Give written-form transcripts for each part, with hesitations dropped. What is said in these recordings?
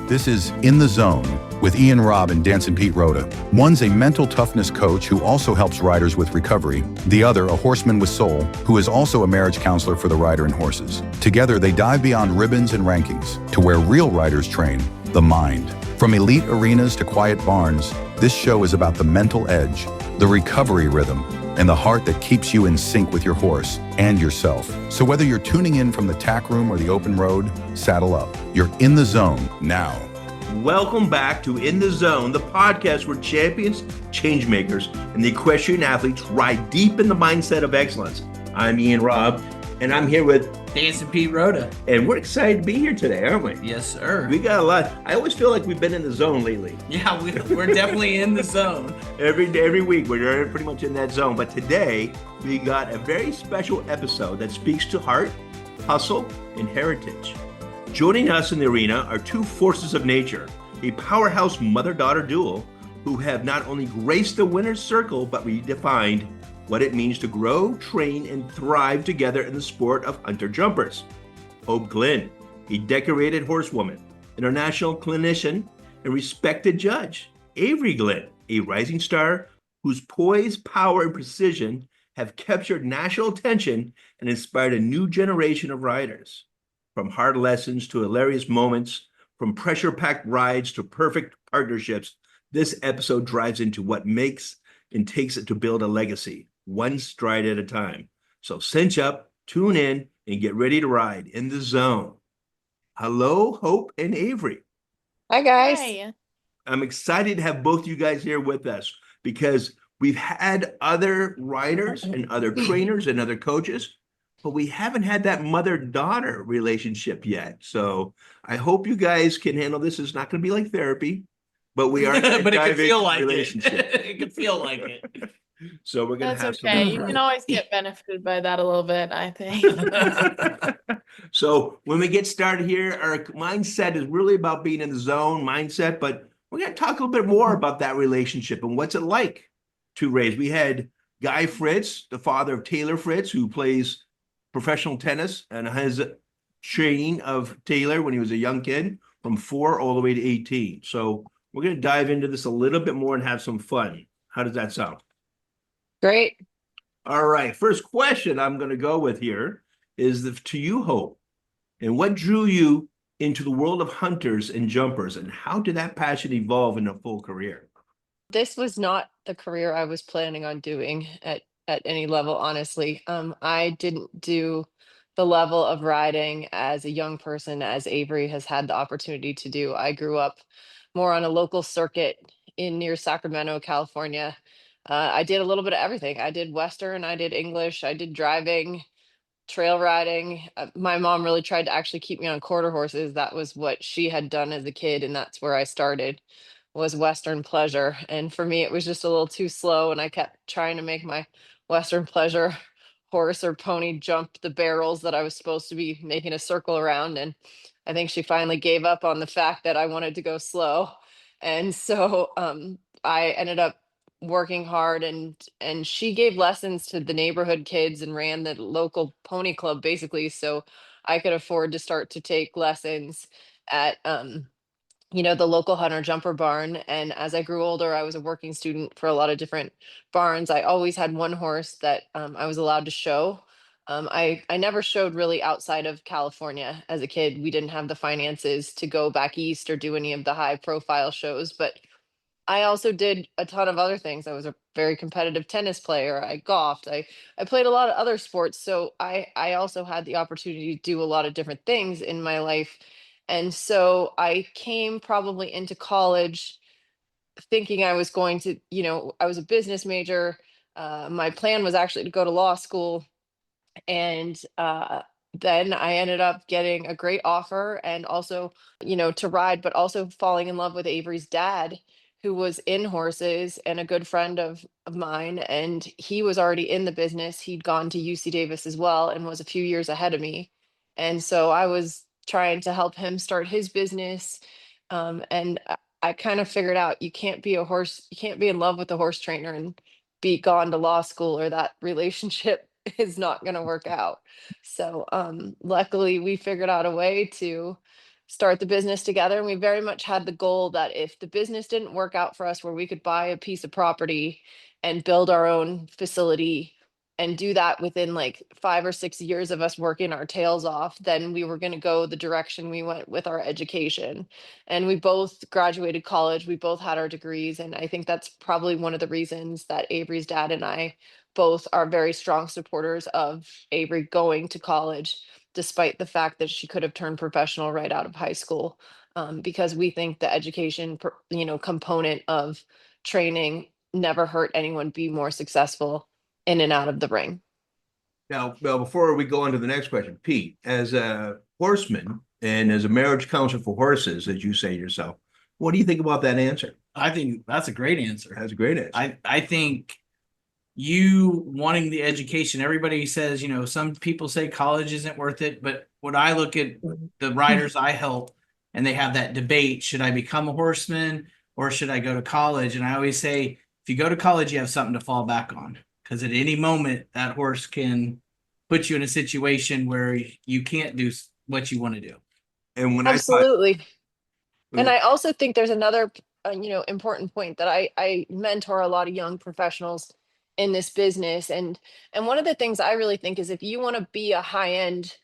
This is In the Zone with Ian, Robb, and Dancin Pete Rodda. One's a mental toughness coach who also helps riders with recovery. The other, a horseman with soul, who is also a marriage counselor for the rider and horses. Together, they dive beyond ribbons and rankings to where real riders train, the mind. From elite arenas to quiet barns, this show is about the mental edge, the recovery rhythm, and the heart that keeps you in sync with your horse and yourself. So whether you're tuning in from the tack room or the open road, saddle up. You're in the zone now. Welcome back to In the Zone, the podcast where champions, changemakers, and the equestrian athletes ride deep in the mindset of excellence. I'm Ian Robb, and I'm here with Dancin Pete Rodda. And we're excited to be here today, aren't we? Yes, sir. We got a lot. I always feel like we've been in the zone lately. Yeah, we're definitely in the zone. Every week, we're pretty much in that zone. But today, we got a very special episode that speaks to heart, hustle, and heritage. Joining us in the arena are two forces of nature, a powerhouse mother-daughter duo who have not only graced the winner's circle, but redefined what it means to grow, train, and thrive together in the sport of hunter-jumpers. Glynn, a decorated horsewoman, international clinician, and respected judge. Avery Glynn, a rising star whose poise, power, and precision have captured national attention and inspired a new generation of riders. From hard lessons to hilarious moments, from pressure-packed rides to perfect partnerships, this episode drives into what makes and takes it to build a legacy, one stride at a time. So cinch up, tune in, and get ready to ride in the zone. Hello, Hope and Avery. Hi, guys. Hi. I'm excited to have both you guys here with us because we've had other riders and other trainers and other coaches, but we haven't had that mother-daughter relationship yet. So I hope you guys can handle this. It's not going to be like therapy, but we are But it could feel like relationship. it. It could feel like it. So we're going to have That's okay. some. You can always get benefited by that a little bit, I think. So when we get started here, our mindset is really about being in the zone mindset, but we're going to talk a little bit more about that relationship and what's it like to raise. We had Guy Fritz, the father of Taylor Fritz, who plays professional tennis and has training of Taylor when he was a young kid from 4 all the way to 18. So we're going to dive into this a little bit more and have some fun. How does that sound? Great. All right. First question I'm going to go with here is to you, Hope. And what drew you into the world of hunters and jumpers, and how did that passion evolve in a full career? This was not the career I was planning on doing at any level, honestly. I didn't do the level of riding as a young person as Avery has had the opportunity to do. I grew up more on a local circuit in near Sacramento, California. I did a little bit of everything. I did Western, I did English, I did driving, trail riding. My mom really tried to actually keep me on quarter horses. That was what she had done as a kid, and that's where I started, was Western pleasure. And for me, it was just a little too slow, and I kept trying to make my Western pleasure horse or pony jump the barrels that I was supposed to be making a circle around. And I think she finally gave up on the fact that I wanted to go slow. And so I ended up working hard, and she gave lessons to the neighborhood kids and ran the local pony club basically, so I could afford to start to take lessons at the local hunter jumper barn. And as I grew older, I was a working student for a lot of different barns. I always had one horse that I was allowed to show. I never showed really outside of California as a kid. We didn't have the finances to go back east or do any of the high profile shows, but I also did a ton of other things. I was a very competitive tennis player. I golfed. I played a lot of other sports. So I also had the opportunity to do a lot of different things in my life. And so I came probably into college thinking I was going to, I was a business major. My plan was actually to go to law school. And then I ended up getting a great offer and also, to ride, but also falling in love with Avery's dad, who was in horses and a good friend of mine. And he was already in the business. He'd gone to UC Davis as well and was a few years ahead of me. And so I was trying to help him start his business. And I kind of figured out you can't be in love with a horse trainer and be gone to law school, or that relationship is not going to work out. So luckily we figured out a way to start the business together. And we very much had the goal that if the business didn't work out for us, where we could buy a piece of property and build our own facility and do that within like 5 or 6 years of us working our tails off, then we were going to go the direction we went with our education. And we both graduated college, we both had our degrees. And I think that's probably one of the reasons that Avery's dad and I both are very strong supporters of Avery going to college, despite the fact that she could have turned professional right out of high school. Because we think the education, component of training never hurt anyone be more successful in and out of the ring. Now, well, before we go on to the next question, Pete, as a horseman and as a marriage counselor for horses, as you say yourself, what do you think about that answer? I think that's a great answer. That's a great answer. I think you wanting the education, everybody says, some people say college isn't worth it, but when I look at the riders I help and they have that debate, should I become a horseman or should I go to college? And I always say, if you go to college, you have something to fall back on, because at any moment that horse can put you in a situation where you can't do what you want to do. And when Absolutely. And I also think there's another, important point that I mentor a lot of young professionals in this business. And one of the things I really think is, if you want to be a high-end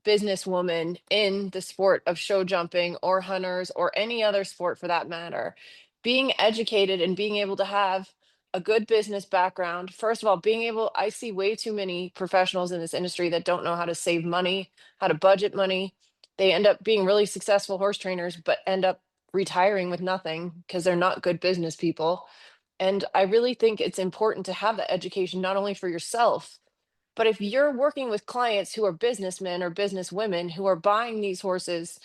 businesswoman in the sport of show jumping or hunters or any other sport for that matter, being educated and being able to have a good business background, first of all, I see way too many professionals in this industry that don't know how to save money, how to budget money. They end up being really successful horse trainers, but end up retiring with nothing because they're not good business people. And I really think it's important to have that education, not only for yourself, but if you're working with clients who are businessmen or businesswomen who are buying these horses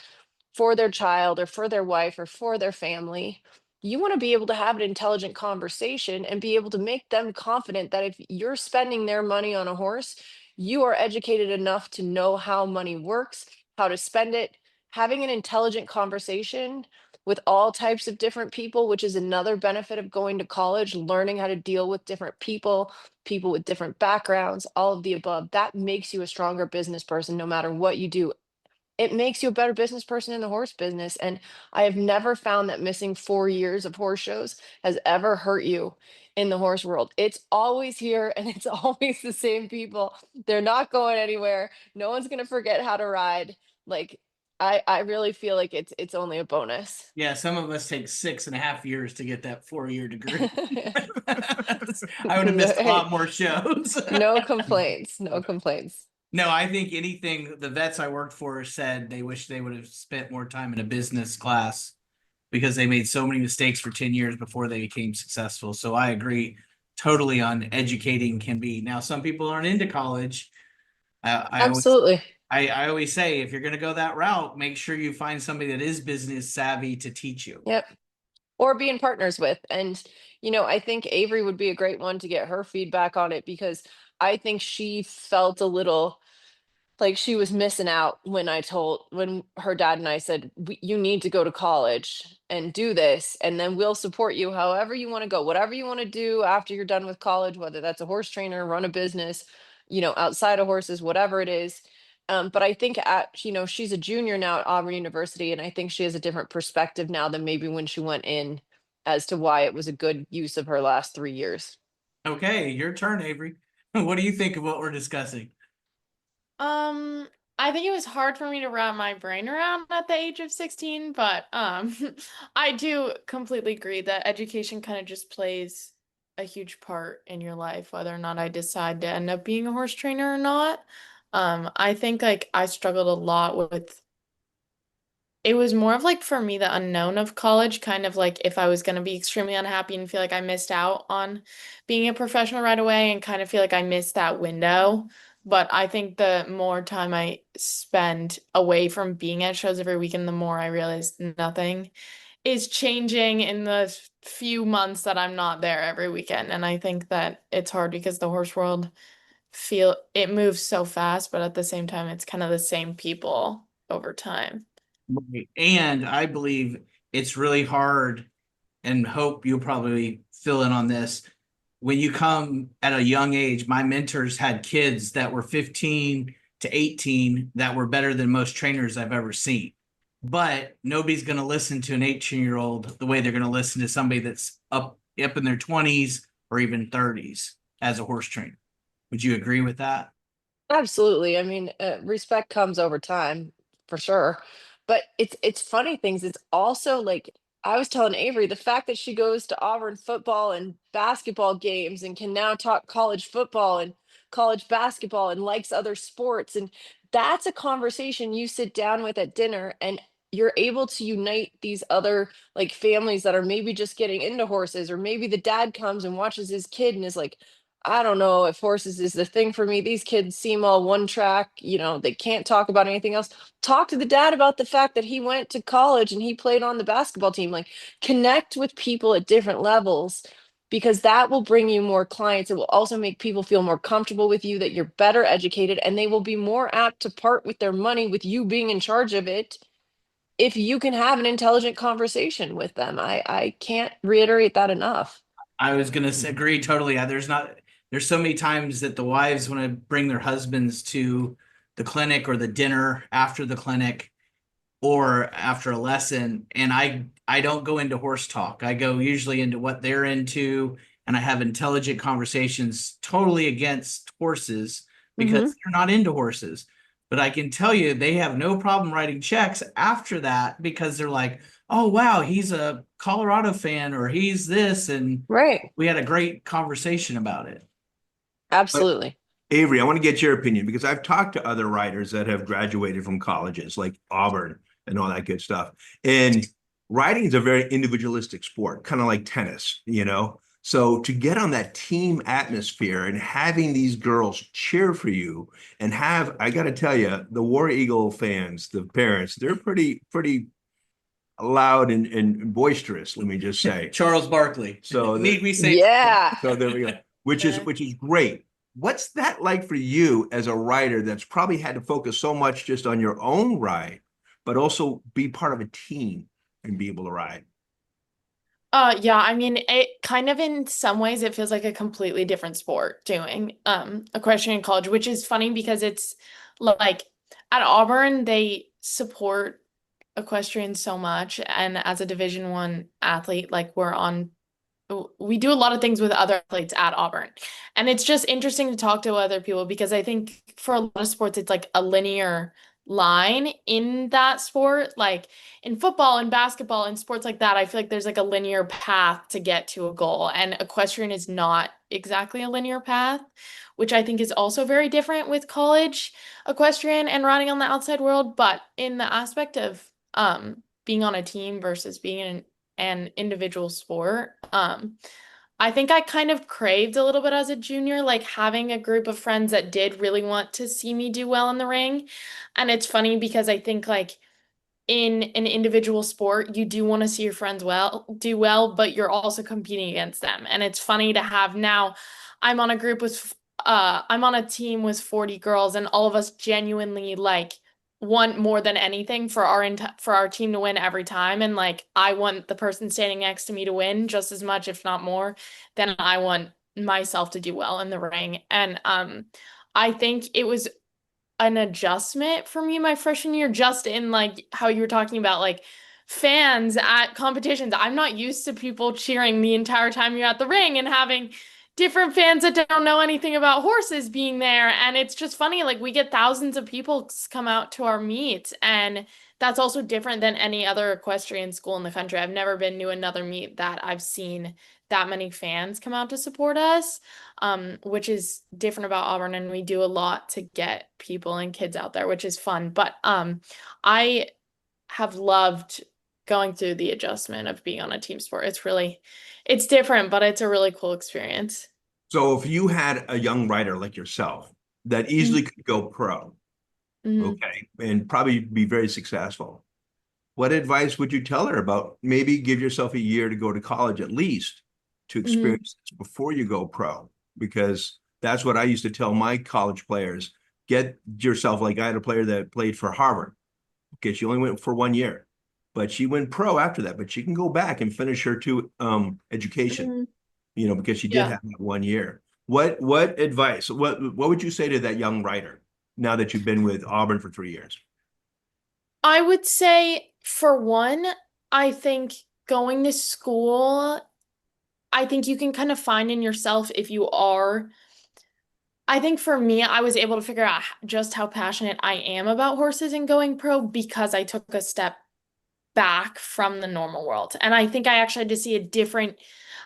for their child or for their wife or for their family, you want to be able to have an intelligent conversation and be able to make them confident that if you're spending their money on a horse, you are educated enough to know how money works, how to spend it. Having an intelligent conversation with all types of different people, which is another benefit of going to college, learning how to deal with different people, people with different backgrounds, all of the above, that makes you a stronger business person no matter what you do. It makes you a better business person in the horse business. And I have never found that missing 4 years of horse shows has ever hurt you in the horse world. It's always here and it's always the same people. They're not going anywhere. No one's going to forget how to ride. Like, I really feel like it's only a bonus. Yeah, some of us take 6.5 years to get that 4-year degree. I would have missed a lot more shows. No complaints. No complaints. No, I think anything the vets I worked for said they wish they would have spent more time in a business class because they made so many mistakes for 10 years before they became successful. So I agree totally on educating can be. Now, some people aren't into college. Absolutely. I always say, if you're going to go that route, make sure you find somebody that is business savvy to teach you. Yep. Or being partners with. And, I think Avery would be a great one to get her feedback on it, because I think she felt a little like she was missing out when her dad and I said, you need to go to college and do this, and then we'll support you however you want to go, whatever you want to do after you're done with college, whether that's a horse trainer, run a business, outside of horses, whatever it is. But I think she's a junior now at Auburn University, and I think she has a different perspective now than maybe when she went in, as to why it was a good use of her last 3 years. Okay, your turn, Avery. What do you think of what we're discussing? I think it was hard for me to wrap my brain around at the age of 16, but I do completely agree that education kind of just plays a huge part in your life, whether or not I decide to end up being a horse trainer or not. I think like I struggled a lot with, it was more of like, for me, the unknown of college, kind of like if I was going to be extremely unhappy and feel like I missed out on being a professional right away and kind of feel like I missed that window. But I think the more time I spend away from being at shows every weekend, the more I realize nothing is changing in the few months that I'm not there every weekend. And I think that it's hard because the horse world it moves so fast, but at the same time, it's kind of the same people over time. And I believe it's really hard, and Hope you'll probably fill in on this. When you come at a young age, my mentors had kids that were 15 to 18 that were better than most trainers I've ever seen. but nobody's going to listen to an 18-year-old the way they're going to listen to somebody that's up in their 20s or even 30s as a horse trainer. Would you agree with that? Absolutely. I mean, respect comes over time for sure. But it's funny things. It's also like I was telling Avery the fact that she goes to Auburn football and basketball games and can now talk college football and college basketball and likes other sports. And that's a conversation you sit down with at dinner and you're able to unite these other like families that are maybe just getting into horses, or maybe the dad comes and watches his kid and is like, I don't know if horses is the thing for me. These kids seem all one track, they can't talk about anything else. Talk to the dad about the fact that he went to college and he played on the basketball team. Like, connect with people at different levels because that will bring you more clients. It will also make people feel more comfortable with you, that you're better educated, and they will be more apt to part with their money with you being in charge of it if you can have an intelligent conversation with them. I can't reiterate that enough. I was going to agree totally. There's so many times that the wives want to bring their husbands to the clinic or the dinner after the clinic or after a lesson. And I don't go into horse talk. I go usually into what they're into, and I have intelligent conversations totally against horses because Mhm. they're not into horses. But I can tell you they have no problem writing checks after that because they're like, oh, wow, he's a Colorado fan or he's this. And Right. we had a great conversation about it. But Absolutely. Avery, I want to get your opinion because I've talked to other writers that have graduated from colleges like Auburn and all that good stuff. And writing is a very individualistic sport, kind of like tennis, you know? So to get on that team atmosphere and having these girls cheer for you and I got to tell you, the War Eagle fans, the parents, they're pretty loud and boisterous, let me just say. Charles Barkley. So Need we say? Yeah. so there we go. Which is great. What's that like for you as a writer that's probably had to focus so much just on your own ride, but also be part of a team and be able to ride? Yeah, I mean, it kind of in some ways it feels like a completely different sport doing equestrian college, which is funny because it's like at Auburn they support equestrian so much, and as a Division 1 athlete, like we do a lot of things with other athletes at Auburn. And it's just interesting to talk to other people because I think for a lot of sports it's like a linear line in that sport. Like in football and basketball and sports like that, I feel like there's like a linear path to get to a goal. And equestrian is not exactly a linear path, which I think is also very different with college equestrian and riding on the outside world. But in the aspect of being on a team versus being in an individual sport, I think I kind of craved a little bit as a junior, like having a group of friends that did really want to see me do well in the ring. And it's funny because I think like in an individual sport, you do want to see your friends do well, but you're also competing against them. And it's funny to have now I'm on a team with 40 girls and all of us genuinely like want more than anything for our team to win every time. And like I want the person standing next to me to win just as much, if not more, than I want myself to do well in the ring. And I think it was an adjustment for me my freshman year, just in like how you were talking about like fans at competitions. I'm not used to people cheering the entire time you're at the ring and having different fans that don't know anything about horses being there. And it's just funny, like we get thousands of people come out to our meets, and that's also different than any other equestrian school in the country. I've never been to another meet that I've seen that many fans come out to support us, which is different about Auburn. And we do a lot to get people and kids out there, which is fun. But I have loved going through the adjustment of being on a team sport. It's different, but it's a really cool experience. So if you had a young writer like yourself that easily could go pro, Mhm. okay, and probably be very successful, what advice would you tell her about maybe give yourself a year to go to college at least to Mhm. experience this before you go pro? Because that's what I used to tell my college players. Get yourself, like I had a player that played for Harvard. Okay, she only went for 1 year, but she went pro after that. But she can go back and finish her education, Mhm. because she did Yeah. have that 1 year. What advice? What would you say to that young writer now that you've been with Auburn for 3 years? I would say For one, I think going to school, I think you can kind of find in yourself if you are. I think for me, I was able to figure out just how passionate I am about horses and going pro because I took a step back from the normal world. And I think I actually had to see a different,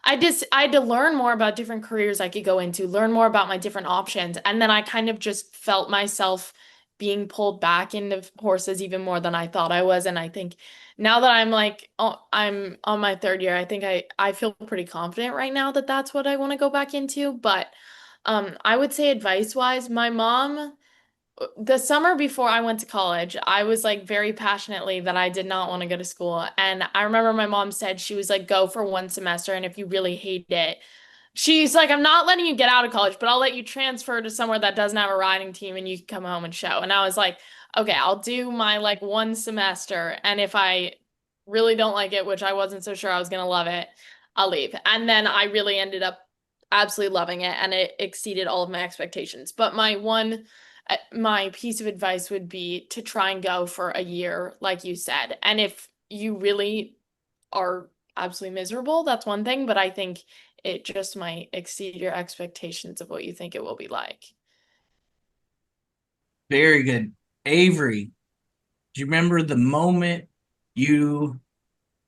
I had to learn more about different careers I could go into, learn more about my different options. And then I kind of just felt myself being pulled back into horses even more than I thought I was. And I think now that I'm like, oh, I'm on my third year, I think I feel pretty confident right now that that's what I want to go back into. But I would say advice wise, my mom, the summer before I went to college, I was like very passionately that I did not want to go to school. And I remember my mom said she was like, go for one semester. And if you really hate it, she's like, I'm not letting you get out of college, but I'll let you transfer to somewhere that doesn't have a riding team and you can come home and show. And I was like, okay, I'll do my like one semester. And if I really don't like it, which I wasn't so sure I was going to love it, I'll leave. And then I really ended up absolutely loving it and it exceeded all of my expectations. But my piece of advice would be to try and go for a year, like you said. And if you really are absolutely miserable, that's one thing, but I think it just might exceed your expectations of what you think it will be like. Very good. Avery, do you remember the moment you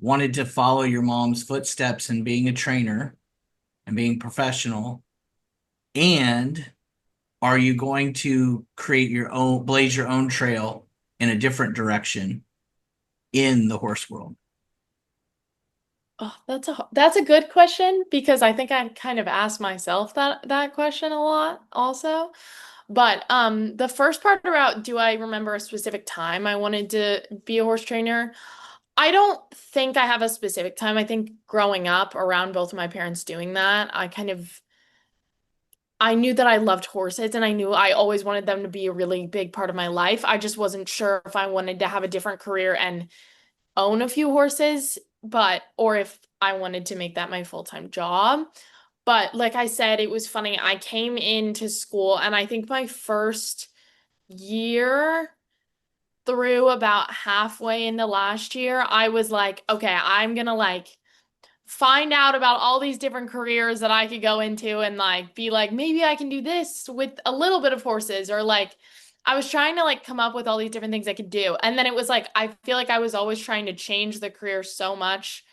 wanted to follow your mom's footsteps in being a trainer and being professional? And are you going to create your own, blaze your own trail in a different direction in the horse world? Oh, that's a good question because I think I kind of asked myself that question a lot also. But the first part about do I remember a specific time I wanted to be a horse trainer? I don't think I have a specific time. I think growing up around both of my parents doing that, I knew that I loved horses and I knew I always wanted them to be a really big part of my life. I just wasn't sure if I wanted to have a different career and own a few horses, or if I wanted to make that my full-time job. But like I said, it was funny. I came into school and I think my first year through about halfway into last year, I was like, okay, I'm gonna like find out about all these different careers that I could go into and like be like, maybe I can do this with a little bit of horses or like I was trying to like come up with all these different things I could do. And then it was like I feel like I was always trying to change the career so much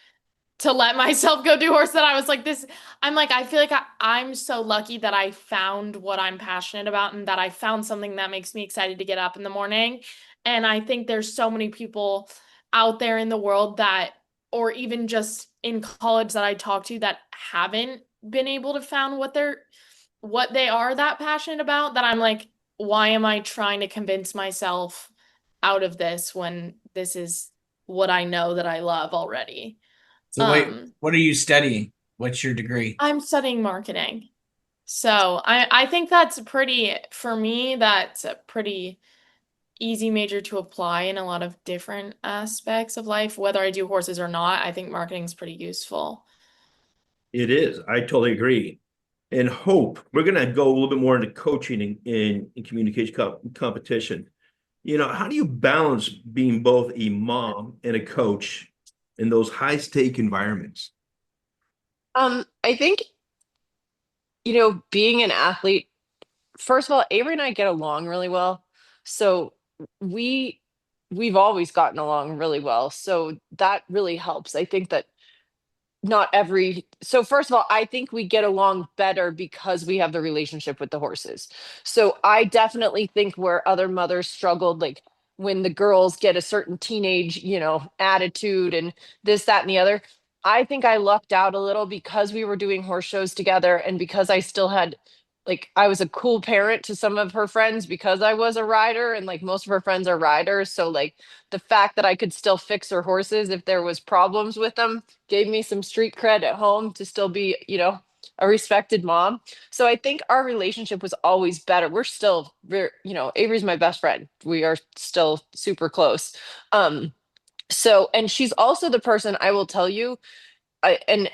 to let myself go do horse that I was like this I'm like I feel like I'm so lucky that I found what I'm passionate about and that I found something that makes me excited to get up in the morning. And I think there's so many people out there in the world that or even just in college that I talk to that haven't been able to found what they are that passionate about that I'm like why am I trying to convince myself out of this when this is what I know that I love already. So wait, what are you studying? What's your degree? I'm studying marketing. So I think that's pretty, for me, that's a pretty easy major to apply in a lot of different aspects of life. Whether I do horses or not, I think marketing is pretty useful. It is. I totally agree. And Hope, we're going to go a little bit more into coaching in communication competition. You know, how do you balance being both a mom and a coach in those high stake environments? I think, being an athlete, first of all, Avery and I get along really well. So we we've always gotten along really well. So that really helps. I think that not every so first of all, I think we get along better because we have the relationship with the horses. So I definitely think where other mothers struggled, like when the girls get a certain teenage, attitude and this, that, and the other. I think I lucked out a little because we were doing horse shows together and because I still had like I was a cool parent to some of her friends because I was a rider and like most of her friends are riders. So like the fact that I could still fix her horses if there was problems with them gave me some street cred at home to still be, a respected mom. So I think our relationship was always better. We're still very, Avery's my best friend. We are still super close. And she's also the person I will tell you, and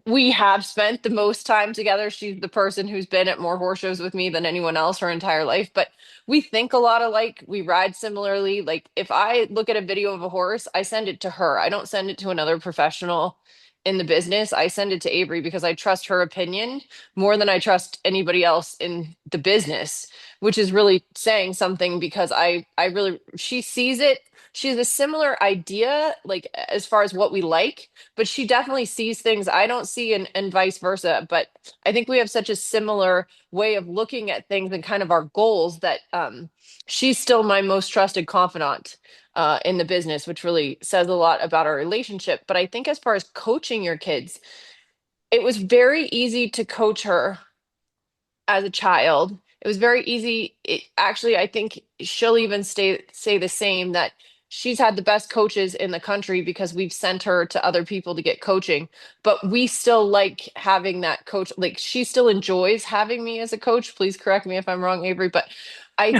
we have spent the most time together. She's the person who's been at more horse shows with me than anyone else her entire life, but we think a lot alike. We ride similarly. Like if I look at a video of a horse, I send it to her. I don't send it to another professional in the business. I send it to Avery because I trust her opinion more than I trust anybody else in the business, which is really saying something because I really, she sees it. She has a similar idea, like as far as what we like, but she definitely sees things I don't see, and vice versa. But I think we have such a similar way of looking at things and kind of our goals that she's still my most trusted confidant in the business, which really says a lot about our relationship. But I think as far as coaching your kids, it was very easy to coach her as a child. It was very easy. Actually, I think she'll even say the same, that she's had the best coaches in the country because we've sent her to other people to get coaching. But we still like having that coach. Like she still enjoys having me as a coach. Please correct me if I'm wrong, Avery. But I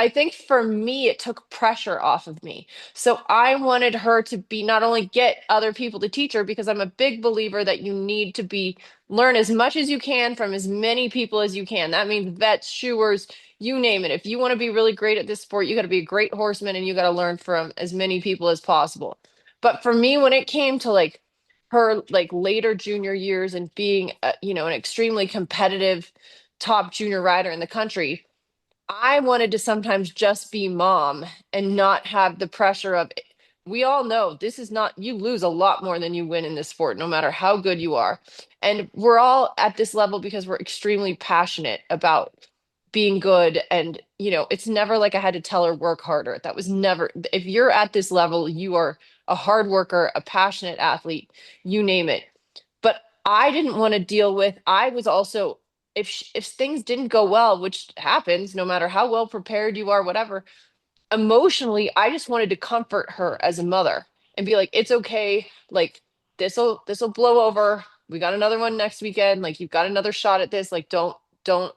think for me, it took pressure off of me. So I wanted her to be, not only get other people to teach her, because I'm a big believer that you need to be learn as much as you can from as many people as you can. That means vets, shoers, you name it. If you want to be really great at this sport, you got to be a great horseman and you got to learn from as many people as possible. But for me, when it came to like her like later junior years and being an extremely competitive top junior rider in the country, I wanted to sometimes just be mom and not have the pressure of, we all know this is not, you lose a lot more than you win in this sport, no matter how good you are. And we're all at this level because we're extremely passionate about being good. And, it's never like I had to tell her work harder. That was never, if you're at this level, you are a hard worker, a passionate athlete, you name it. But I didn't want to deal with, I was also, if things didn't go well, which happens no matter how well prepared you are, whatever, emotionally, I just wanted to comfort her as a mother and be like, it's okay. Like this'll blow over. We got another one next weekend. Like you've got another shot at this. Like don't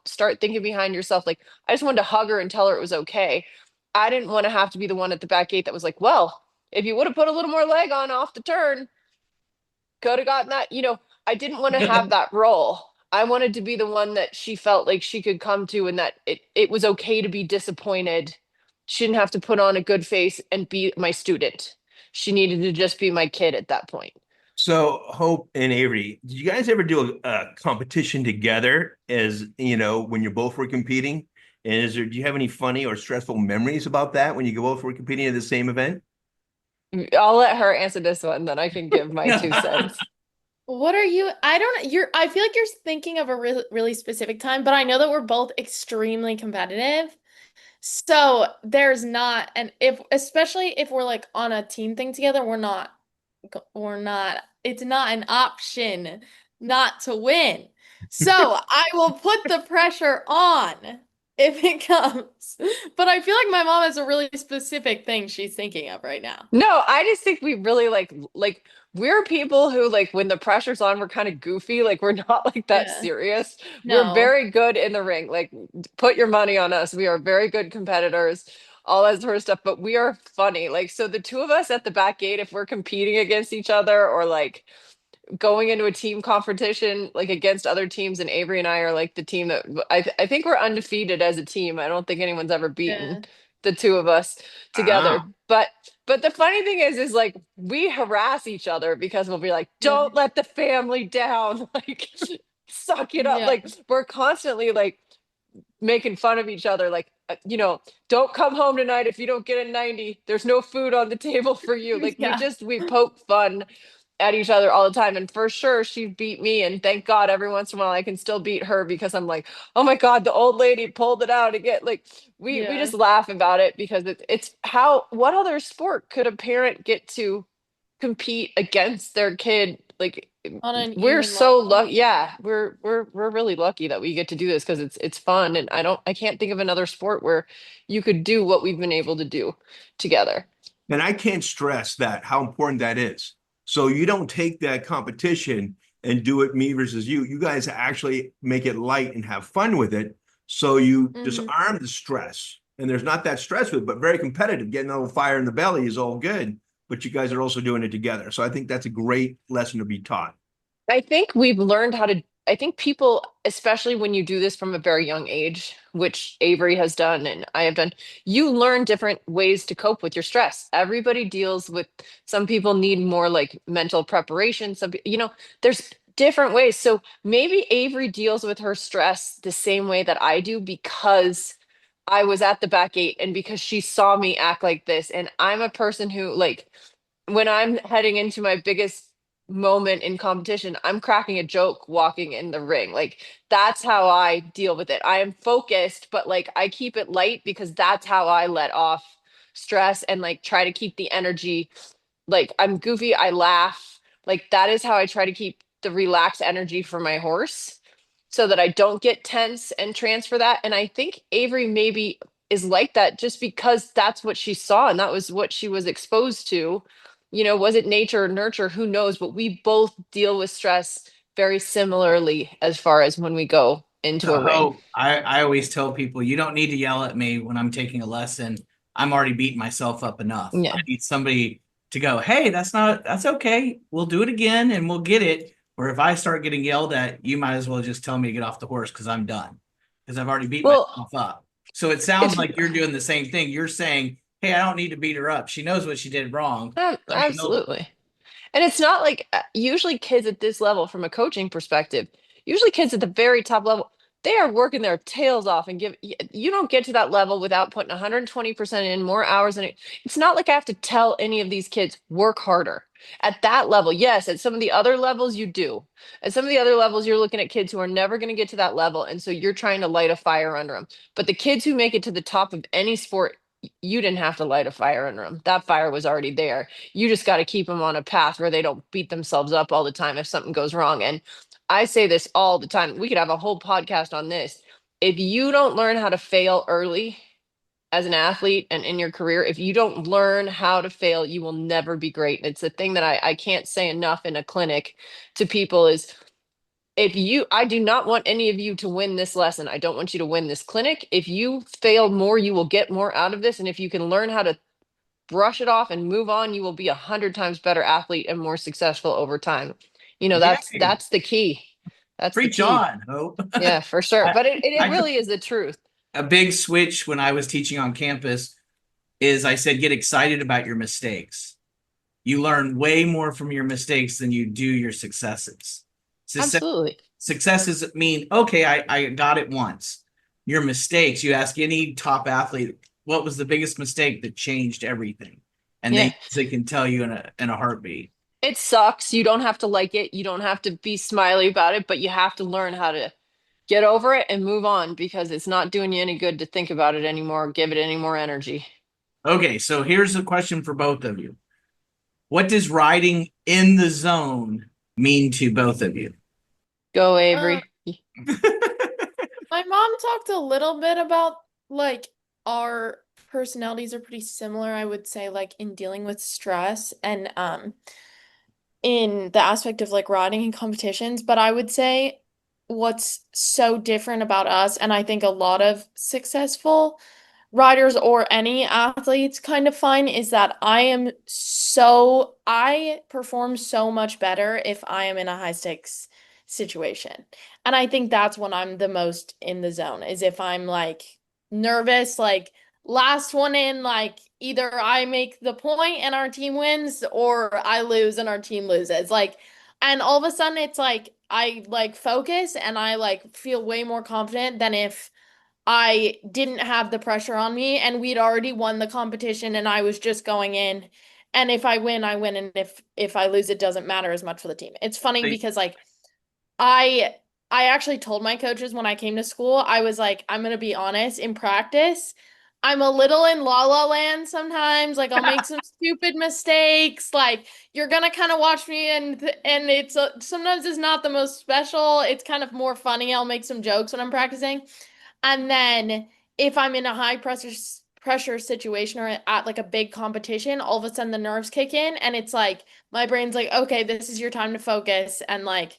start thinking behind yourself. Like I just wanted to hug her and tell her it was okay. I didn't want to have to be the one at the back gate that was like, well, if you would have put a little more leg on off the turn, could have gotten that. I didn't want to have that role. I wanted to be the one that she felt like she could come to, and that it was okay to be disappointed. She didn't have to put on a good face and be my student. She needed to just be my kid at that point. So Hope and Avery, did you guys ever do a competition together as, when you both were competing? And do you have any funny or stressful memories about that when you both were competing at the same event? I'll let her answer this one, then I can give my 2 cents. What are you? I feel like you're thinking of a really specific time, but I know that we're both extremely competitive. So there's not, and especially if we're like on a team thing together, it's not an option not to win. So I will put the pressure on if it comes. But I feel like my mom has a really specific thing she's thinking of right now. No, I just think we really like we're people who, like, when the pressure's on, we're kind of goofy. Like we're not like that Yeah. serious. We're No. very good in the ring. Like put your money on us. We are very good competitors, all that sort of stuff, but we are funny. Like so the two of us at the back gate, if we're competing against each other or like going into a team competition like against other teams, and Avery and I are like the team that I think we're undefeated as a team. I don't think anyone's ever beaten Yeah. the two of us together. Wow. But the funny thing is like we harass each other because we'll be like, Yeah. don't let the family down. Like suck it up. Yeah. Like we're constantly like making fun of each other. Like, don't come home tonight if you don't get a 90. There's no food on the table for you. Like Yeah. we poke fun at each other all the time. And for sure, she beat me. And thank God every once in a while I can still beat her because I'm like, oh my God, the old lady pulled it out again. Like we Yeah. just laugh about it because it's what other sport could a parent get to compete against their kid? Like On an we're even so level. lucky. Yeah, we're really lucky that we get to do this because it's fun. And I can't think of another sport where you could do what we've been able to do together. And I can't stress that, how important that is. So you don't take that competition and do it me versus you. You guys actually make it light and have fun with it. So you disarm the stress. And there's not that stress with it, but very competitive. Getting a little fire in the belly is all good. But you guys are also doing it together. So I think that's a great lesson to be taught. I think we've learned how to, I think people, especially when you do this from a very young age, which Avery has done and I have done, you learn different ways to cope with your stress. Everybody deals with, some people need more like mental preparation. There's different ways. So maybe Avery deals with her stress the same way that I do because I was at the back gate and because she saw me act like this. And I'm a person who, like, when I'm heading into my biggest moment in competition, I'm cracking a joke walking in the ring. Like that's how I deal with it. I am focused, but like I keep it light because that's how I let off stress and like try to keep the energy. Like I'm goofy, I laugh. Like that is how I try to keep the relaxed energy for my horse so that I don't get tense and transfer that. And I think Avery maybe is like that just because that's what she saw and that was what she was exposed to. Was it nature or nurture? Who knows? But we both deal with stress very similarly as far as when we go into a ring. Oh, I always tell people you don't need to yell at me when I'm taking a lesson. I'm already beating myself up enough. I Yeah. need somebody to go, hey, that's okay. We'll do it again and we'll get it. Or if I start getting yelled at, you might as well just tell me to get off the horse because I'm done. Because I've already beat Well, myself up. So it sounds it's like you're doing the same thing. You're saying, hey, I don't need to beat her up. She knows what she did wrong. Let me know. absolutely. And it's not like usually kids at this level, from a coaching perspective, usually kids at the very top level, they are working their tails off and you don't get to that level without putting 120% in more hours. And it's not like I have to tell any of these kids work harder at that level. Yes, at some of the other levels you do. At some of the other levels, you're looking at kids who are never going to get to that level. And so you're trying to light a fire under them. But the kids who make it to the top of any sport, you didn't have to light a fire under them. That fire was already there. You just got to keep them on a path where they don't beat themselves up all the time if something goes wrong. And I say this all the time. We could have a whole podcast on this. If you don't learn how to fail early as an athlete and in your career, if you don't learn how to fail, you will never be great. It's the thing that I can't say enough in a clinic to people is, I do not want any of you to win this lesson. I don't want you to win this clinic. If you fail more, you will get more out of this. And if you can learn how to brush it off and move on, you will be 100 times better athlete and more successful over time. Yay. That's the key. That's the Preach key. on, Hope. Yeah, for sure. I, But it I really is the truth. a big switch when I was teaching on campus is I said, get excited about your mistakes. You learn way more from your mistakes than you do your successes. Absolutely. Successes mean, okay, I got it once. Your mistakes, you ask any top athlete, what was the biggest mistake that changed everything? And Yeah. they can tell you in a heartbeat. It sucks. You don't have to like it. You don't have to be smiley about it, but you have to learn how to get over it and move on because it's not doing you any good to think about it anymore, give it any more energy. Okay, so here's a question for both of you. What does riding in the zone mean to both of you? Go, Uh, Avery. my mom talked a little bit about like our personalities are pretty similar, I would say, like in dealing with stress and in the aspect of like riding in competitions. But I would say what's so different about us, and I think a lot of successful riders or any athletes kind of find, is that I perform so much better if I am in a high stakes situation. And I think that's when I'm the most in the zone, is if I'm like nervous, like last one in, like either I make the point and our team wins or I lose and our team loses. Like, and all of a sudden it's like I like focus and I like feel way more confident than if I didn't have the pressure on me and we'd already won the competition and I was just going in. And if I win, I win. And if I lose, it doesn't matter as much for the team. It's funny because like I I actually told my coaches when I came to school, I was like, I'm gonna be honest, in practice, I'm a little in la la land sometimes. Like I'll make some stupid mistakes. Like you're gonna kind of watch me and it's sometimes it's not the most special. It's kind of more funny. I'll make some jokes when I'm practicing. And then if I'm in a high pressure situation or at like a big competition, all of a sudden the nerves kick in and it's like my brain's like, okay, this is your time to focus and like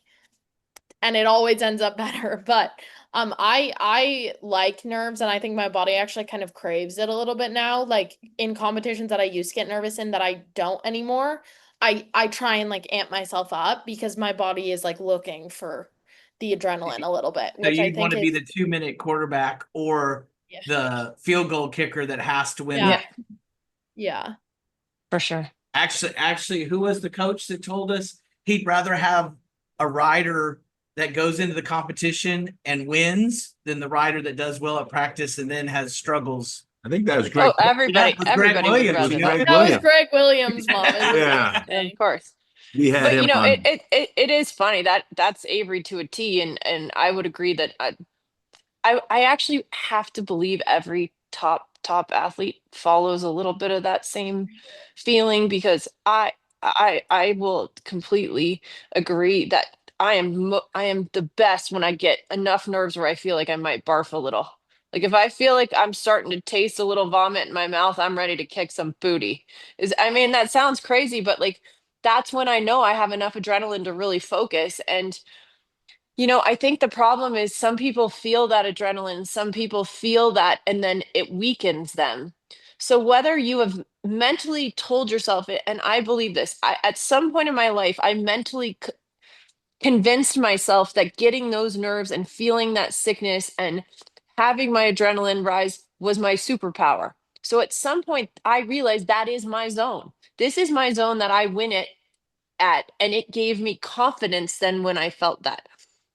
and it always ends up better. But I like nerves and I think my body actually kind of craves it a little bit now. Like in competitions that I used to get nervous in that I don't anymore. I try and like amp myself up because my body is like looking for the adrenaline a little bit, So which I you'd want think to be is the 2-minute quarterback or yeah. the field goal kicker that has to win. Yeah. Yeah, Yeah. for sure. Actually, who was the coach that told us he'd rather have a rider that goes into the competition and wins than the rider that does well at practice and then has struggles? I think that was Oh, Greg. Yeah, it was Greg everybody would Williams. It was rather You know that. Greg it? That was Williams. Greg Williams' mom. It was Yeah, Of insane. course. we had But him on. it is funny that that's Avery to a T, and I would agree that I actually have to believe every top athlete follows a little bit of that same feeling, because I will completely agree that I am the best when I get enough nerves where I feel like I might barf a little. Like if I feel like I'm starting to taste a little vomit in my mouth, I'm ready to kick some booty. I mean, that sounds crazy, but like that's when I know I have enough adrenaline to really focus. And I think the problem is some people feel that adrenaline, some people feel that, and then it weakens them. So whether you have mentally told yourself it, and I believe this, at some point in my life, I mentally convinced myself that getting those nerves and feeling that sickness and having my adrenaline rise was my superpower. So at some point, I realized that is my zone. This is my zone that I win it at. And it gave me confidence then when I felt that.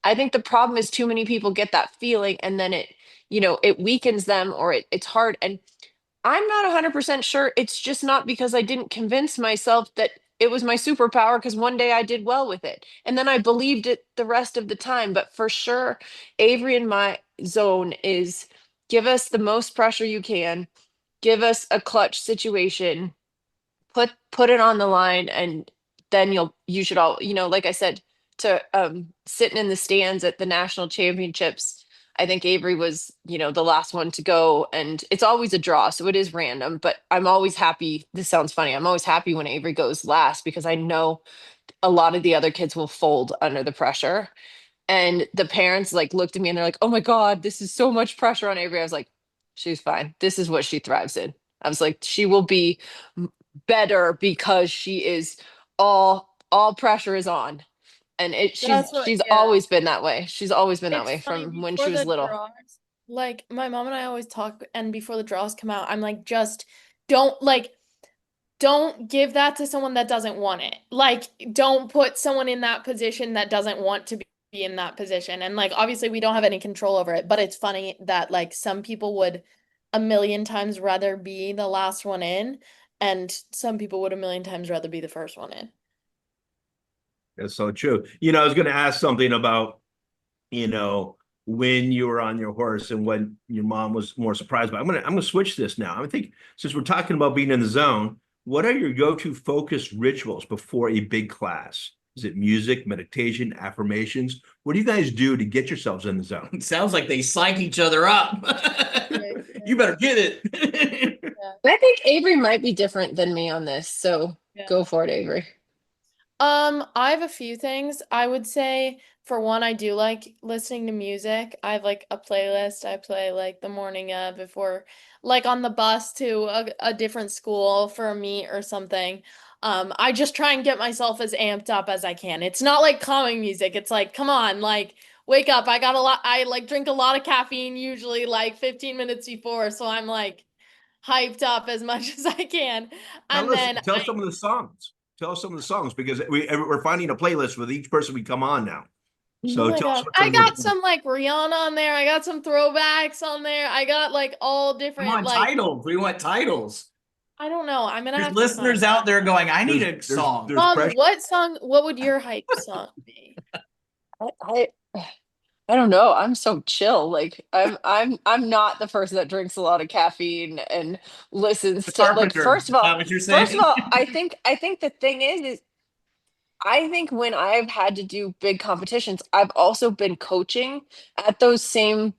I think the problem is too many people get that feeling and then it weakens them, or it's hard. And I'm not 100% sure. It's just not because I didn't convince myself that it was my superpower, because one day I did well with it. And then I believed it the rest of the time. But for sure, Avery and my zone is give us the most pressure you can, give us a clutch situation, put it on the line, and then you should all, like I said, to sitting in the stands at the national championships, I think Avery was, the last one to go, and it's always a draw, so it is random, but I'm always happy. This sounds funny. I'm always happy when Avery goes last, because I know a lot of the other kids will fold under the pressure. And the parents like looked at me and they're like, "Oh my God, this is so much pressure on Avery." I was like, "She's fine. This is what she thrives in." I was like, "She will be better because she is all pressure is on." And That's what, she's yeah. always been that way. She's always been that It's way funny from when she before was the little. draws. Like my mom and I always talk, and before the draws come out, I'm like, just don't like don't give that to someone that doesn't want it. Like, don't put someone in that position that doesn't want to be in that position. And like, obviously, we don't have any control over it, but it's funny that like some people would a million times rather be the last one in, and some people would a million times rather be the first one in. That's so true. I was going to ask something about, you know, when you were on your horse and when your mom was more surprised. But I'm gonna switch this now. I think since we're talking about being in the zone, what are your go-to focus rituals before a big class? Is it music, meditation, affirmations? What do you guys do to get yourselves in the zone? It sounds like they psych each other up. Right, You better get it. yeah. I think Avery might be different than me on this, so Yeah. go for it, Avery. I have a few things. I would say for one, I do like listening to music. I have like a playlist I play like the morning of before, like on the bus to a different school for a meet or something. I just try and get myself as amped up as I can. It's not like calming music. It's like, come on, like wake up. I like drink a lot of caffeine usually like 15 minutes before, so I'm like hyped up as much as I can. Now And listen, then tell some of the songs. Tell us some of the songs because we're finding a playlist with each person we come on now. oh So my tell us gosh. what some I of your got some like Rihanna on there. I got some throwbacks on there. I got like all Come different on, like titles. We want titles. I don't know. I'm gonna There's have to listeners find out them. there going, I need there's a there's song. there's Mom, pressure. what would your hype song be? I, I I don't know. I'm so chill. Like I'm not the person that drinks a lot of caffeine and listens The to, like, Carpenter. Is that what you're first of saying? all, I think the thing is I think when I've had to do big competitions, I've also been coaching at those same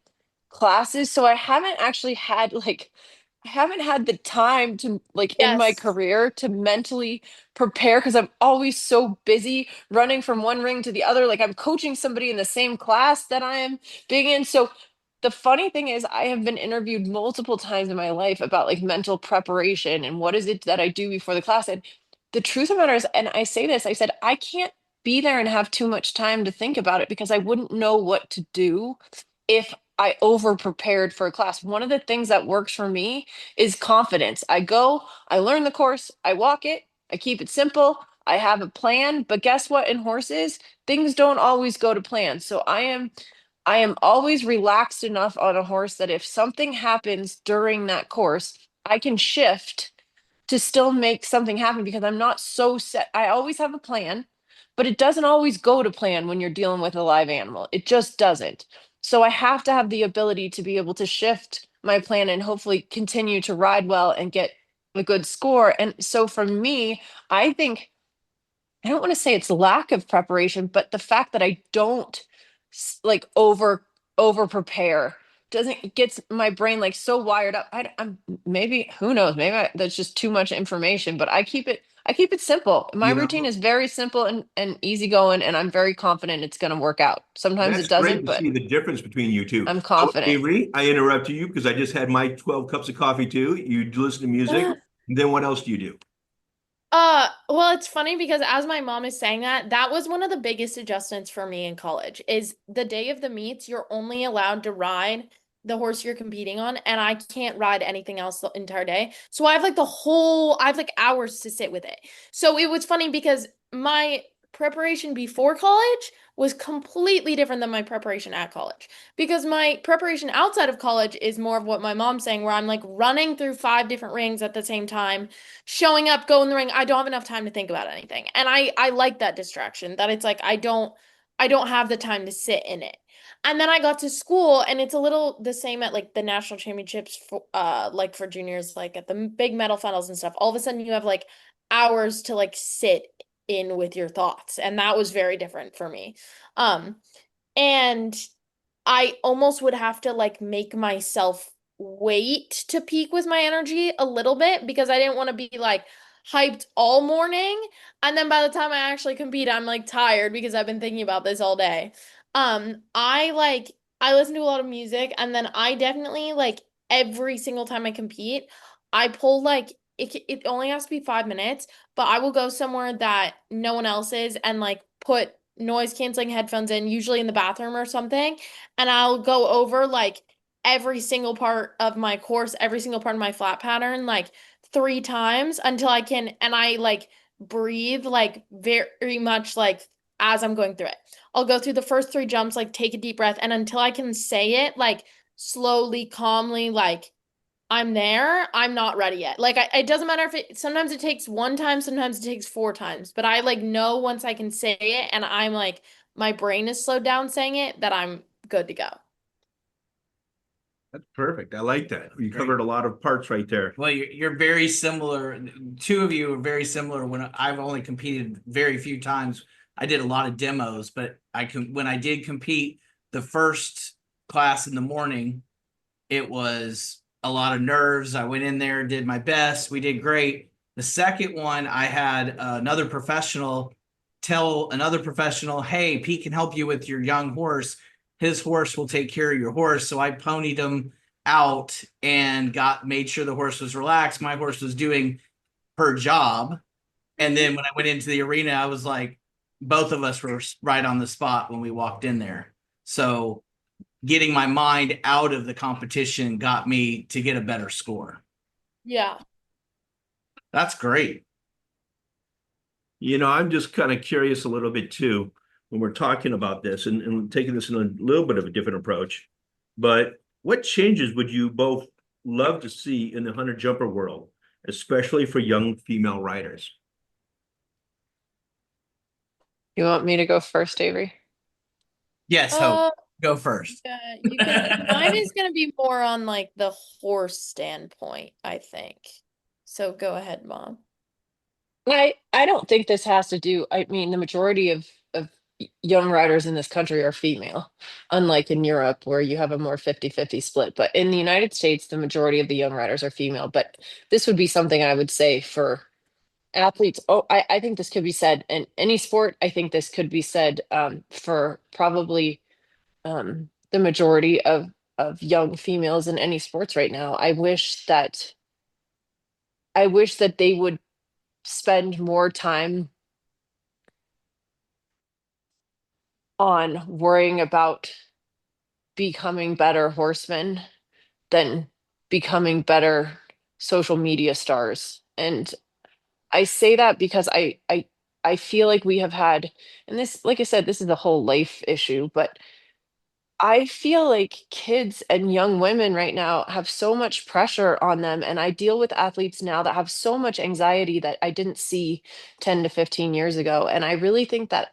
classes. So I haven't had the time to, like, in my Yes. career to mentally prepare, because I'm always so busy running from one ring to the other. Like I'm coaching somebody in the same class that I am being in. So the funny thing is I have been interviewed multiple times in my life about like mental preparation and what is it that I do before the class. And the truth of the matter is, and I say this, I said, I can't be there and have too much time to think about it because I wouldn't know what to do if I over prepared for a class. One of the things that works for me is confidence. I go, I learn the course, I walk it, I keep it simple, I have a plan. But guess what? In horses, things don't always go to plan. So I am always relaxed enough on a horse that if something happens during that course, I can shift to still make something happen because I'm not so set. I always have a plan, but it doesn't always go to plan when you're dealing with a live animal. It just doesn't. So I have to have the ability to be able to shift my plan and hopefully continue to ride well and get a good score. And so for me, I think I don't want to say it's lack of preparation, but the fact that I don't like over prepare doesn't it gets my brain like so wired up. I'm maybe who knows, maybe that's just too much information, but I keep it simple. My You routine know, is very simple and easygoing, and I'm very confident it's going to work out. Sometimes that's it great doesn't, to but see the difference between you two. I'm So, confident. Avery, I interrupted you because I just had my 12 cups of coffee too. You listen to music. Then what else do you do? Well, it's funny because as my mom is saying that, that was one of the biggest adjustments for me in college is the day of the meets, you're only allowed to ride the horse you're competing on, and I can't ride anything else the entire day. So I have like hours to sit with it. So it was funny because my preparation before college was completely different than my preparation at college. Because my preparation outside of college is more of what my mom's saying, where I'm like running through 5 different rings at the same time, showing up, go in the ring. I don't have enough time to think about anything. And I like that distraction that it's like I don't have the time to sit in it. And then I got to school and it's a little the same at like the national championships for like for juniors, like at the big medal finals and stuff. All of a sudden you have like hours to like sit in with your thoughts. And that was very different for me. Um and I almost would have to like make myself wait to peak with my energy a little bit because I didn't want to be like hyped all morning. And then by the time I actually compete, I'm like tired because I've been thinking about this all day. I listen to a lot of music and then I definitely like every single time I compete, I pull like it only has to be 5 minutes, but I will go somewhere that no one else is and like put noise canceling headphones in, usually in the bathroom or something, and I'll go over like every single part of my course, every single part of my flat pattern, like 3 times until I can, and I like breathe like very much like as I'm going through it. I'll go through the first 3 jumps, like take a deep breath, and until I can say it, like slowly, calmly, like I'm there, I'm not ready yet. Like it doesn't matter if sometimes it takes 1 time, sometimes it takes 4 times, but I like know once I can say it and I'm like my brain is slowed down saying it that I'm good to go. That's perfect. I like that. You Great. covered a lot of parts right there. Well, you're very similar. Two of you are very similar. When I've only competed very few times, I did a lot of demos, but when I did compete the first class in the morning, it was a lot of nerves. I went in there, did my best. We did great. The second one, I had another professional tell another professional, hey, Pete can help you with your young horse. His horse will take care of your horse. So I ponied him out and made sure the horse was relaxed. My horse was doing her job. And then when I went into the arena, I was like, both of us were right on the spot when we walked in there. So getting my mind out of the competition got me to get a better score. Yeah. That's great. You know, I'm just kind of curious a little bit too when we're talking about this and taking this in a little bit of a different approach. But what changes would you both love to see in the hunter jumper world, especially for young female riders? You want me to go first, Avery? Yes, Hope, Uh, go first. yeah, you can. Mine is gonna be more on like the horse standpoint, I think. So go ahead, Mom. I don't think this has to do. I mean, the majority of young riders in this country are female, unlike in Europe where you have a more 50-50 split. But in the United States, the majority of the young riders are female. But this would be something I would say for athletes. Oh, I think this could be said in any sport. I think this could be said for probably the majority of young females in any sports right now. I wish that they would spend more time on worrying about becoming better horsemen than becoming better social media stars. And I say that because I feel like we have had, and this, like I said, this is a whole life issue, but I feel like kids and young women right now have so much pressure on them. And I deal with athletes now that have so much anxiety that I didn't see 10 to 15 years ago. And I really think that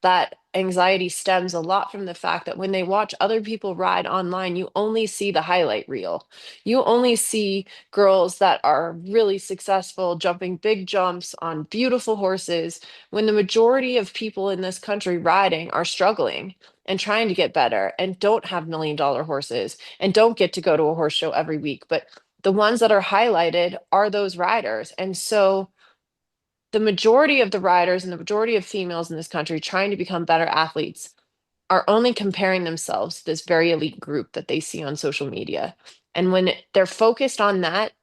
that anxiety stems a lot from the fact that when they watch other people ride online, you only see the highlight reel. You only see girls that are really successful, jumping big jumps on beautiful horses, when the majority of people in this country riding are struggling and trying to get better and don't have $1 million horses and don't get to go to a horse show every week. But the ones that are highlighted are those riders. And so the majority of the riders and the majority of females in this country trying to become better athletes are only comparing themselves to this very elite group that they see on social media. And when they're focused on that,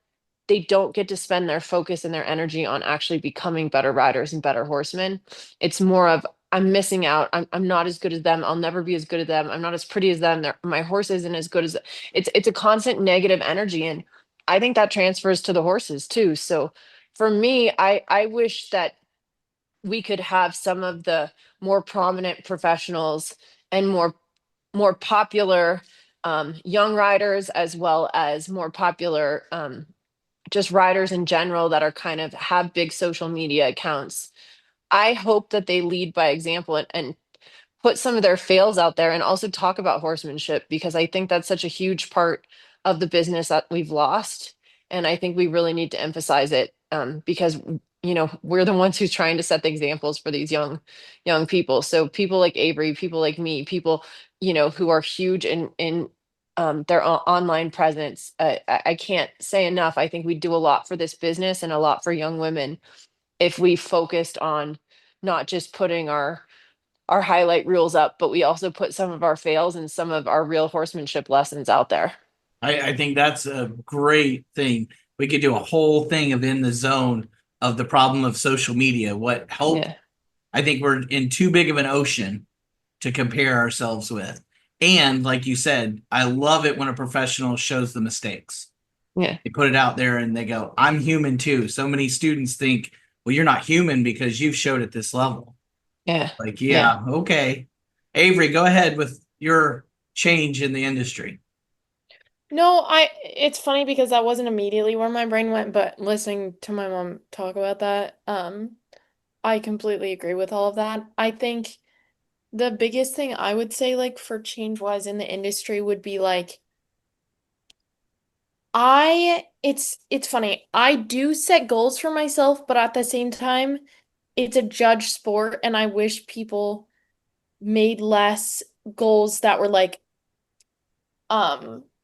they don't get to spend their focus and their energy on actually becoming better riders and better horsemen. It's more of, I'm missing out. I'm not as good as them. I'll never be as good as them. I'm not as pretty as them. My horse isn't as good as it's a constant negative energy. And I think that transfers to the horses too. So for me, I wish that we could have some of the more prominent professionals and more popular young riders, as well as more popular just riders in general that are kind of have big social media accounts. I hope that they lead by example and put some of their fails out there and also talk about horsemanship, because I think that's such a huge part of the business that we've lost. And I think we really need to emphasize it, because we're the ones who's trying to set the examples for these young people. So people like Avery, people like me, people who are huge in their online presence. I can't say enough. I think we do a lot for this business and a lot for young women if we focused on not just putting our highlight reels up, but we also put some of our fails and some of our real horsemanship lessons out there. I think that's a great thing. We could do a whole thing of in the zone of the problem of social media. What helped? Yeah. I think we're in too big of an ocean to compare ourselves with. And like you said, I love it when a professional shows the mistakes. Yeah. They put it out there and they go, I'm human too. So many students think, well, you're not human because you've showed at this level. Yeah. Like, Yeah. yeah, okay. Avery, go ahead with your change in the industry. No, it's funny because that wasn't immediately where my brain went, but listening to my mom talk about that, I completely agree with all of that. I think the biggest thing I would say, like, for change wise in the industry would be like, it's funny. I do set goals for myself, but at the same time, it's a judge sport, and I wish people made less goals that were like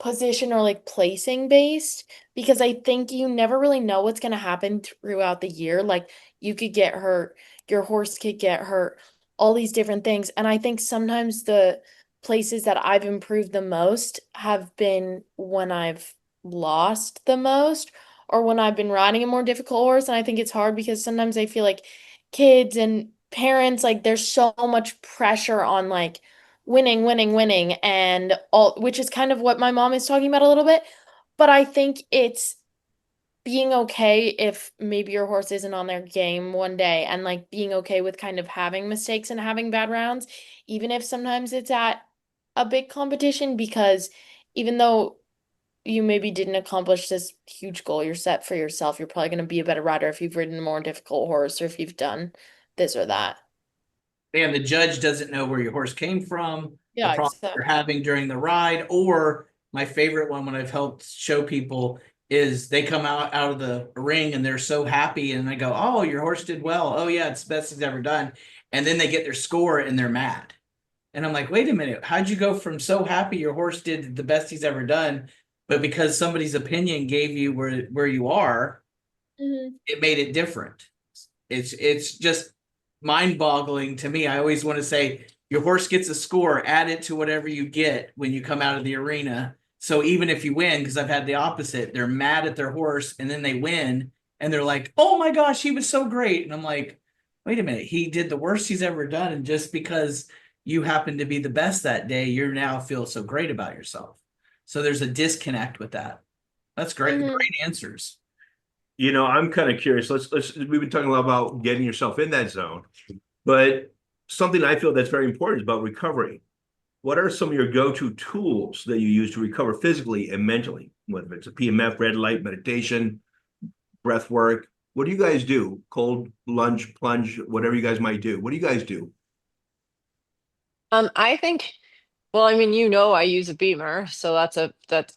position or like placing based, because I think you never really know what's going to happen throughout the year. Like, you could get hurt, your horse could get hurt, all these different things. And I think sometimes the places that I've improved the most have been when I've lost the most, or when I've been riding a more difficult horse. And I think it's hard because sometimes I feel like kids and parents, like, there's so much pressure on like winning, winning, winning, and all, which is kind of what my mom is talking about a little bit. But I think it's being okay if maybe your horse isn't on their game one day, and like being okay with kind of having mistakes and having bad rounds, even if sometimes it's at a big competition, because even though you maybe didn't accomplish this huge goal you're set for yourself, you're probably going to be a better rider if you've ridden a more difficult horse or if you've done this or that. And the judge doesn't know where your horse came from, the Yeah, problem you're exactly. having during the ride, or my favorite one when I've helped show people is they come out of the ring and they're so happy and I go, oh, your horse did well. Oh yeah, it's the best he's ever done. And then they get their score and they're mad. And I'm like, wait a minute, how'd you go from so happy your horse did the best he's ever done, but because somebody's opinion gave you where you are, it made it different. It's just mind-boggling to me. I always want to say your horse gets a score, add it to whatever you get when you come out of the arena. So even if you win, because I've had the opposite, they're mad at their horse and then they win and they're like, oh my gosh, he was so great. And I'm like, wait a minute, he did the worst he's ever done. And just because you happen to be the best that day, you now feel so great about yourself. So there's a disconnect with that. That's great. Mhm. Great answers. You know, I'm kind of curious. We've been talking a lot about getting yourself in that zone, but something I feel that's very important is about recovery. What are some of your go-to tools that you use to recover physically and mentally? Whether it's a PMF, red light, meditation, breath work. What do you guys do? Cold lunge, plunge, whatever you guys might do. What do you guys do? I think, well, I mean, I use a Beamer, so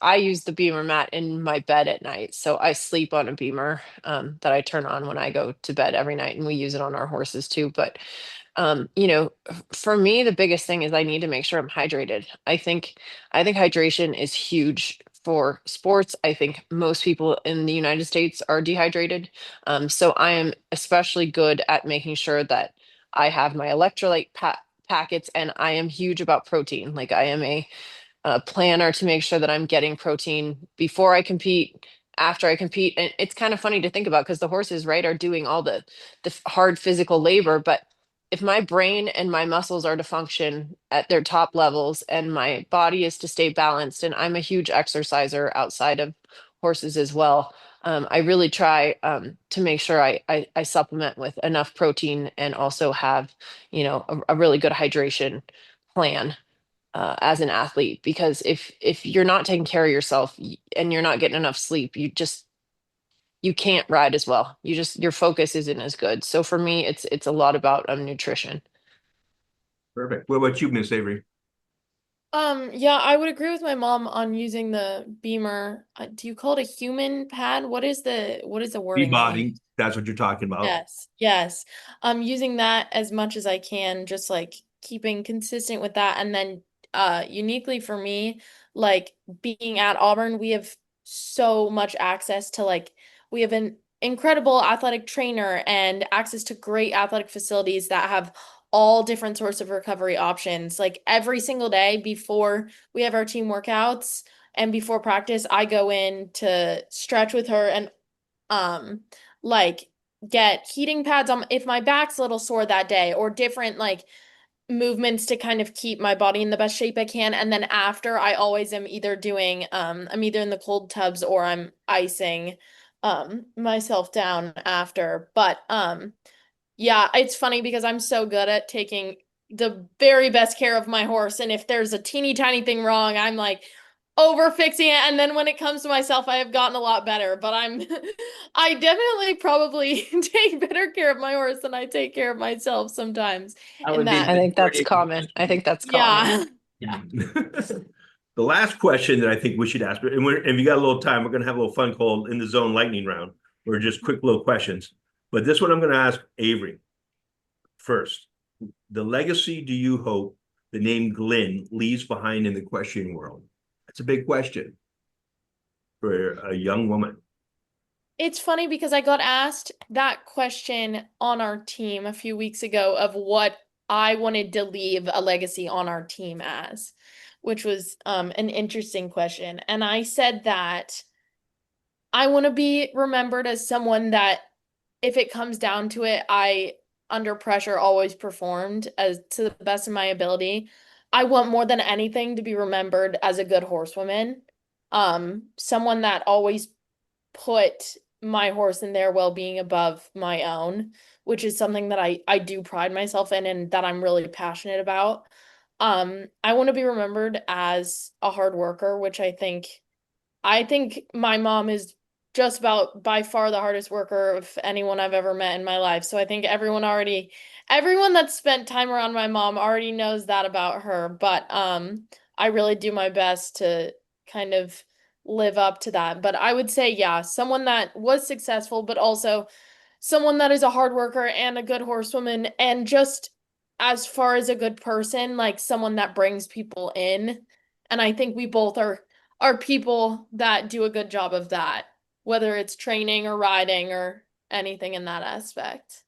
I use the Beamer mat in my bed at night. So I sleep on a Beamer that I turn on when I go to bed every night, and we use it on our horses too. But for me, the biggest thing is I need to make sure I'm hydrated. I think hydration is huge for sports. I think most people in the United States are dehydrated. So I am especially good at making sure that I have my packets, and I am huge about protein. Like I am a planner to make sure that I'm getting protein before I compete, after I compete. And it's kind of funny to think about because the horses, right, are doing all the hard physical labor. But if my brain and my muscles are to function at their top levels and my body is to stay balanced, and I'm a huge exerciser outside of horses as well. I really try to make sure I supplement with enough protein and also have, a really good hydration plan as an athlete, because if you're not taking care of yourself and you're not getting enough sleep, you can't ride as well. Your focus isn't as good. So for me, it's a lot about nutrition. Perfect. What about you, Miss Avery? Yeah, I would agree with my mom on using the Beamer. Do you call it a human pad? What is the wording that you Body. That's what you're talking about. Yes, yes. Using that as much as I can, just like keeping consistent with that. And then uniquely for me, like being at Auburn, we have so much access to we have an incredible athletic trainer and access to great athletic facilities that have all different sorts of recovery options. Like every single day before we have our team workouts and before practice, I go in to stretch with her and um like get heating pads on if my back's a little sore that day, or different movements to kind of keep my body in the best shape I can. And then after, I always am either doing I'm either in the cold tubs or I'm icing myself down after. But yeah, it's funny because I'm so good at taking the very best care of my horse. And if there's a teeny tiny thing wrong, I'm like over fixing it. And then when it comes to myself, I have gotten a lot better. But I definitely probably take better care of my horse than I take care of myself sometimes I in would be that. the I think that's majority of the common. I think that's common. Yeah. Yeah. The last question that I think we should ask, and if you got a little time, we're going to have a little fun called in the zone lightning round, or just quick little questions. But this one I'm going to ask Avery first. The legacy do you hope the name Glynn leaves behind in the equestrian world? That's a big question for a young woman. It's funny because I got asked that question on our team a few weeks ago of what I wanted to leave a legacy on our team as, which was an interesting question. And I said that I want to be remembered as someone that, if it comes down to it, I, under pressure, always performed as to the best of my ability. I want more than anything to be remembered as a good horsewoman, someone that always put my horse and their well-being above my own, which is something that I do pride myself in and that I'm really passionate about. I want to be remembered as a hard worker, which I think my mom is just about by far the hardest worker of anyone I've ever met in my life. So I think everyone that's spent time around my mom already knows that about her. But I really do my best to kind of live up to that. But I would say, yeah, someone that was successful, but also someone that is a hard worker and a good horsewoman, and just as far as a good person, like someone that brings people in. And I think we both are people that do a good job of that, whether it's training or riding or anything in that aspect.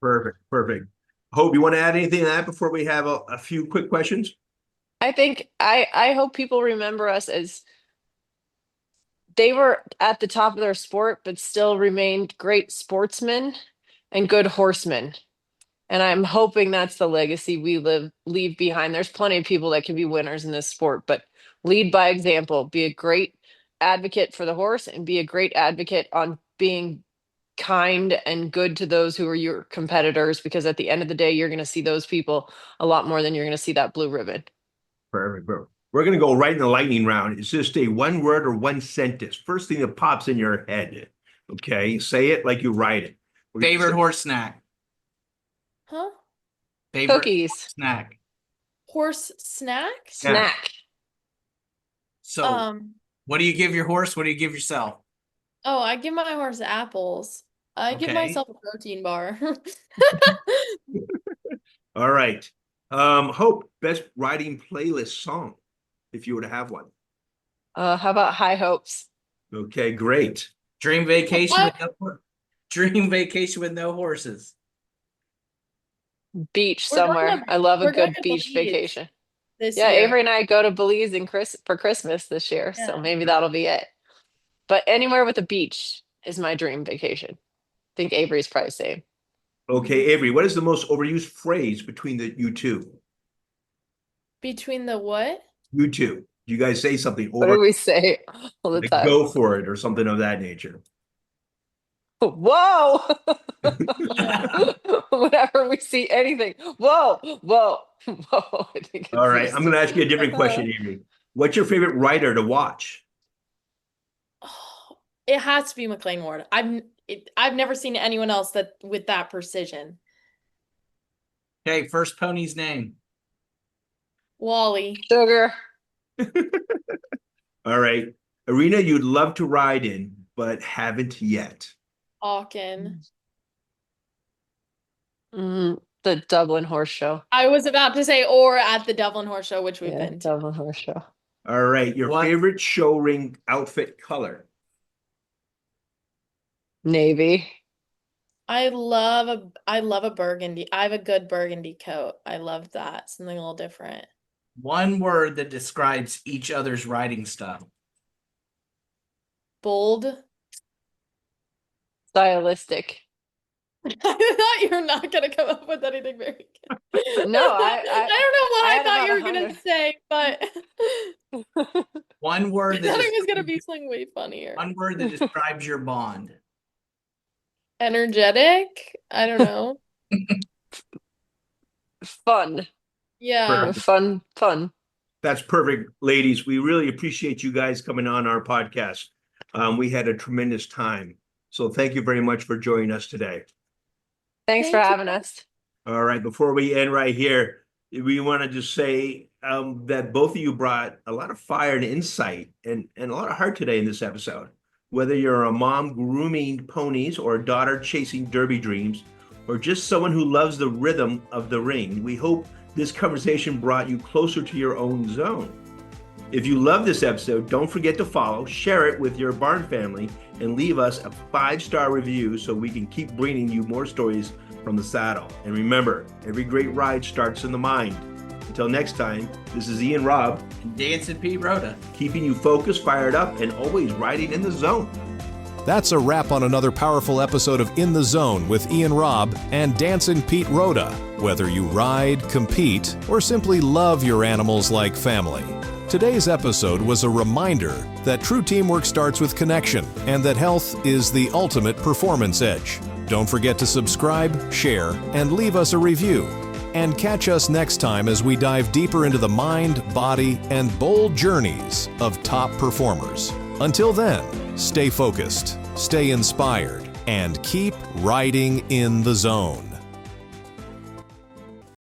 Perfect. Perfect. Hope, you want to add anything to that before we have a few quick questions? I think I hope people remember us as they were at the top of their sport, but still remained great sportsmen and good horsemen. And I'm hoping that's the legacy we leave behind. There's plenty of people that can be winners in this sport, but lead by example. Be a great advocate for the horse and be a great advocate on being kind and good to those who are your competitors, because at the end of the day, you're going to see those people a lot more than you're going to see that blue ribbon. Perfect. We're going to go right in the lightning round. It's just a one word or one sentence. First thing that pops in your head. Okay. Say it like you write it. Favorite horse snack. Huh? Favorite Cookies. snack. Horse snacks? Snack. So what do you give your horse? What do you give yourself? Oh, I give my horse apples. I give Okay. myself a protein bar. All right. Hope, best riding playlist song, if you were to have one. How about High Hopes? Okay, great. Dream vacation What? with dream vacation with no horses. Beach We're going somewhere. to- I love a we're going good to beach Belize vacation. this Yeah, year. Avery and I go to Belize for Christmas this year, so Yeah. maybe that'll be it. But anywhere with a beach is my dream vacation. I think Avery's probably the same. Okay, Avery, what is the most overused phrase between you two? Between the what? You two. You guys say something What do over, we say all the like time? go for it or something of that nature. Whoa! Yeah. Whenever we see anything, whoa, whoa, whoa. I think it's All right, this. I'm going to ask you a different question, Avery. What's your favorite rider to watch? Oh, it has to be McLean Ward. I've never seen anyone else that with that precision. Okay, first pony's name. Wally. Sugar. All right. Arena you'd love to ride in, but haven't yet. Aachen. The Dublin Horse Show. I was about to say, or at the Dublin Horse Show, which we've Yeah, been to. Dublin Horse Show. All right. Your What? favorite show ring outfit color? Navy. I love a burgundy. I have a good burgundy coat. I love that. Something a little different. One word that describes each other's riding style. Bold. Stylistic. I thought you were not gonna come up with anything very good. No, I don't know what I I had thought about you were gonna 100. say, but One word I thought that it was gonna be something way funnier. one word that describes your bond. Energetic? I don't know. Fun. Yeah. Fun. That's perfect, ladies. We really appreciate you guys coming on our podcast. We had a tremendous time. So thank you very much for joining us today. Thanks for Thank you. having us. All right. Before we end right here, we want to just say that both of you brought a lot of fire and insight and a lot of heart today in this episode. Whether you're a mom grooming ponies or a daughter chasing derby dreams, or just someone who loves the rhythm of the ring, we hope this conversation brought you closer to your own zone. If you love this episode, don't forget to follow, share it with your barn family, and leave us a 5-star review so we can keep bringing you more stories from the saddle. And remember, every great ride starts in the mind. Until next time, this is Ian Robb, And Dancin Pete Rodda. keeping you focused, fired up, and always riding in the zone. That's a wrap on another powerful episode of In the Zone with Ian Robb and Dancin Pete Rodda. Whether you ride, compete, or simply love your animals like family, today's episode was a reminder that true teamwork starts with connection and that health is the ultimate performance edge. Don't forget to subscribe, share, and leave us a review. And catch us next time as we dive deeper into the mind, body, and bold journeys of top performers. Until then, stay focused, stay inspired, and keep riding in the zone.